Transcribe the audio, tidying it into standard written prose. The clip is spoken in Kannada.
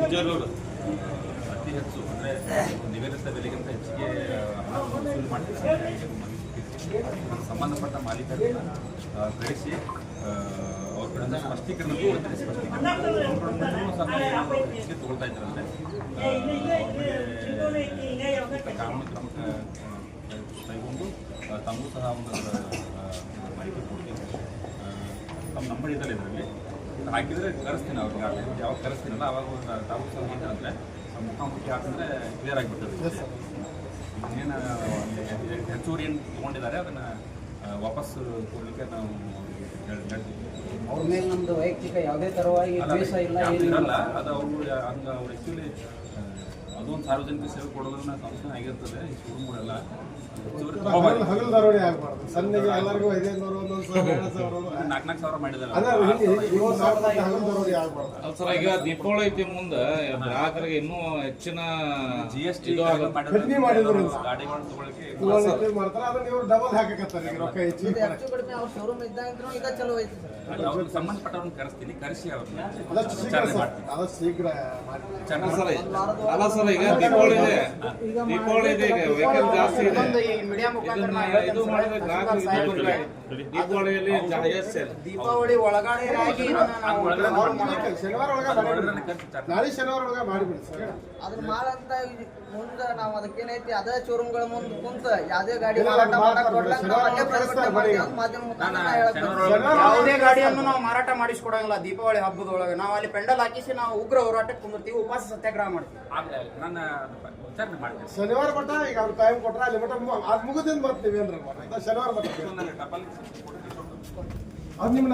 ಅತಿ ಹೆಚ್ಚು ಅಂದರೆ ನಿಗದಿತ ಬೆಲೆಗಿಂತ ಹೆಚ್ಚಿಗೆ ಹಣ ವಸೂಲಿ ಮಾಡ್ತಿದ್ದಾರೆ. ಸಂಬಂಧಪಟ್ಟ ಮಾಲೀಕರನ್ನು ಕಳಿಸಿ ಅವ್ರ ಕಡೆಯಿಂದ ಸ್ಪಷ್ಟೀಕರಣ ಹೆಚ್ಚಿಗೆ ತಗೊಳ್ತಾ ಇದ್ದಾರಂತೆ. ಕಾನೂನು ಕ್ರಮ ಕೈಗೊಂಡು ತಮಗೂ ಸಹ ಒಂದು ಮಾಹಿತಿ ಕೊಡ್ತೀನಿ. ತಮ್ಮ ನಂಬರ್ ಇದಲ್ಲ ಇದರಲ್ಲಿ ಹಾಕಿದರೆ ಕರೆಸ್ತೀನಿ ಅವ್ರಿಗೆ. ಯಾವಾಗ ಕರೆಸ್ತೀನಲ್ಲ ಅವಾಗ ತಾವು ಸಹ ಮಾತಾಡಿದ್ರೆ ಮುಖಾಮುಖಿ ಹಾಕಿದ್ರೆ ಕ್ಲಿಯರ್ ಆಗಿಬಿಡ್ತದೆ. ಏನು ಹೆಚ್ಚುವರಿ ಏನು ತೊಗೊಂಡಿದ್ದಾರೆ ಅದನ್ನು ವಾಪಸ್ ಕೊಡಲಿಕ್ಕೆ ನಾವು ಹೇಳ್ತೀವಿ. ಅವ್ರ ಮೇಲೆ ನಮ್ಮದು ವೈಯಕ್ತಿಕ ಯಾವುದೇ ಥರವಾಗಿ ದ್ವೇಷ ಇಲ್ಲ, ಇರಲ್ಲ. ಅದು ಅವರು ಹಂಗೆ ಅವ್ರು ಆ್ಯಕ್ಚುಲಿ ಅದೊಂದು ಸಾರ್ವಜನಿಕ ಸೇವೆ ಕೊಡೋದನ್ನ ಸಂಸ್ಥೆ ಆಗಿರ್ತದೆ. ಈ ಶೋರೂಮ್ಗಳೆಲ್ಲ ಹಗಲು ಧಾರವಾಡಿ ಆಗಬಾರ್ದು. ಸಣ್ಣಗೆ ಎಲ್ಲರಿಗೂ 500 4 ಸಾವಿರ ಮಾಡಿದ್ದಾರೆ. ಸರ್, ಈಗ ದೀಪಾವಳಿ ಐತಿ ಮುಂದೆ ಗ್ರಾಹಕರಿಗೆ ಇನ್ನೂ ಹೆಚ್ಚಿನ GST ಗಾಡಿಗಳು ತಗೊಳ್ಳಕ್ಕೆ ಮಾಡ್ತಾರೆ. ಅದನ್ನ ಇವರು ಡಬಲ್ ಹಾಕಕತ್ತಾರೆ. ರೊಕ್ಕ ಹೆಚ್ಚು ಕಡಿಮೆ ಅವ್ರ ಶೋರೂಮ್ ಇದ್ದಾಗ ಈಗ ಚಲೋ ಐತಿ ಸರ್. ಅವ್ರಿಗೆ ಸಂಬಂಧಪಟ್ಟವ್ರನ್ನ ಕರೆಸ್ತೀನಿ, ಕರೆಸಿ ಅವ್ರನ್ನ ಆದಷ್ಟು ಶೀಘ್ರ ಮಾಡಿ. ಅಲ್ಲ ಸರ್, ಈಗ ದೀಪಾವಳಿ ಇದೆ ಈಗ ವೆಹಿಕಲ್ ಜಾಸ್ತಿ ಇದೆ. ಇದು ಮಾಡಿದ್ರೆ ಗ್ರಾಹಕರಿಗೆ ದೀಪಾವಳಿಯಲ್ಲಿ ದೀಪಾವಳಿ ಒಳಗಡೆ ಶನಿವಾರ ಒಳಗೆ ನಾಳೆ ಶನಿವಾರ ಒಳಗೆ ಮಾಡಿಬಿಡಿ ಸರ್. ಅದ್ರ ಮಾಡಂತ ಮುಂದೆ ನಾವು ಅದಕ್ಕೇನೈತಿ ಅದೇ ಶೋರೂಮ್ಗಳ ಮುಂದೆ ಕುಂತ ಯಾವುದೇ ಗಾಡಿ ಮಾರಾಟ ಮಾಡಕ್ ಕೊಡ್ಲಂಗ ನಾವು ಅಲ್ಲೇ ಪ್ರತಿಭಟನೆ ಮಾಡ್ತೀವಿ ಅಂತ ಮಾಧ್ಯಮ ಮುಖಾಂತರ ನಾ ಹೇಳಕ್ ಯಾವುದೇ ಗಾಡಿಯನ್ನು ನಾವು ಮಾರಾಟ ಮಾಡಿಸ್ಕೊಡಂಗಿಲ್ಲ. ದೀಪಾವಳಿ ಹಬ್ಬದೊಳಗೆ ನಾವು ಅಲ್ಲಿ ಪೆಂಡಲ್ ಹಾಕಿಸಿ ನಾವು ಉಗ್ರ ಹೋರಾಟಕ್ಕೆ ಕುಂದಿರ್ತೀವಿ, ಉಪವಾಸ ಸತ್ಯಾಗ್ರಹ ಮಾಡ್ತೀವಿ. ನನ್ನ ವಿಚಾರಣೆ ಮಾಡ್ತೀನಿ. ಶನಿವಾರ ಮಟ್ಟ ಈಗ ಅವ್ರು ಟೈಮ್ ಕೊಟ್ರೆ ಅಲ್ಲಿ ಮಟ್ಟ ಅದು ಮುಗಿದಿಂದ ಬರ್ತೀವಿ ಅಂದ್ರೆ ಶನಿವಾರ ಮಟ್ಟ ಅದು ನಿಮ್ಮ